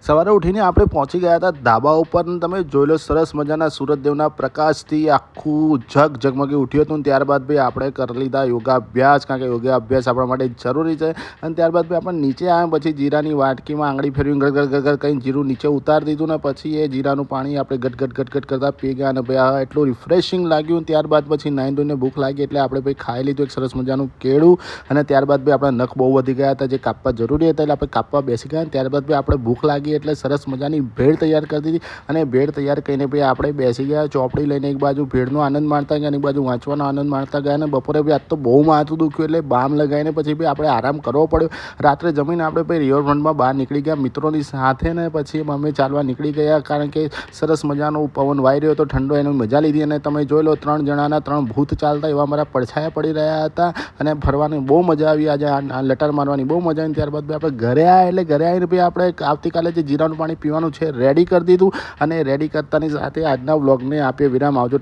સવારે ઉઠીને આપણે પહોંચી ગયા હતા ધાબા ઉપર અને તમે જોઈ લો સરસ મજાના સૂરજદેવના પ્રકાશથી આખું ઝગમગી ઉઠ્યું હતું. ત્યારબાદ ભાઈ આપણે કરી લીધા યોગાભ્યાસ, કારણ કે યોગાભ્યાસ આપણા માટે જરૂરી છે. અને ત્યારબાદ ભાઈ આપણે નીચે આવ્યા પછી જીરાની વાટકીમાં આંગળી ફેરવી ગડગડ કરીને જીરું નીચે ઉતારી દીધું ને પછી એ જીરાનું પાણી આપણે ગટગટ કરતા પી ગયા અને ભાઈ એટલું રિફ્રેશિંગ લાગ્યું. ત્યારબાદ પછી નાહી ધોઈને ભૂખ લાગી એટલે આપણે ભાઈ ખાઈ લીધું એક સરસ મજાનું કેળું. અને ત્યારબાદ ભાઈ આપણા નખ બહુ વધી ગયા હતા જે કાપવા જરૂરી હતા એટલે આપણે કાપવા બેસી ગયા. ત્યારબાદ ભાઈ આપણે ભૂખ લાગી એટલે સરસ મજાની ભેળ તૈયાર કરી દીધી અને ભેળ તૈયાર કરીને ભાઈ આપણે બેસી ગયા ચોપડી લઈને. એક બાજુ ભેળનો આનંદ માણતા ગયા અને એક બાજુ વાંચવાનો આનંદ માણતા ગયા. અને બપોરે ભાઈ આજ તો બહુ માથું દુખ્યું એટલે બામ લગાવીને પછી ભાઈ આપણે આરામ કરવો પડ્યો. રાત્રે જમીને આપણે ભાઈ રિવરફ્રન્ટમાં બહાર નીકળી ગયા મિત્રોની સાથે ને પછી અમે ચાલવા નીકળી ગયા, કારણ કે સરસ મજાનો પવન વાઈ રહ્યો હતો ઠંડો, એની મજા લીધી. અને તમે જોઈ લો 3 જણાના 3 ભૂત ચાલતા એવા અમારા પડછાયા પડી રહ્યા હતા અને ફરવાની બહુ મજા આવી. આજે લટાર મારવાની બહુ મજા આવી. ત્યારબાદ ભાઈ આપણે ઘરે આવ્યા એટલે ઘરે આવીને ભાઈ આપણે આવતીકાલે જે જીરાનું પાણી પીવાનું છે રેડી કરી દીધું અને રેડી કરતાની સાથે આજના વ્લોગને આપીએ વિરામ. આવજો.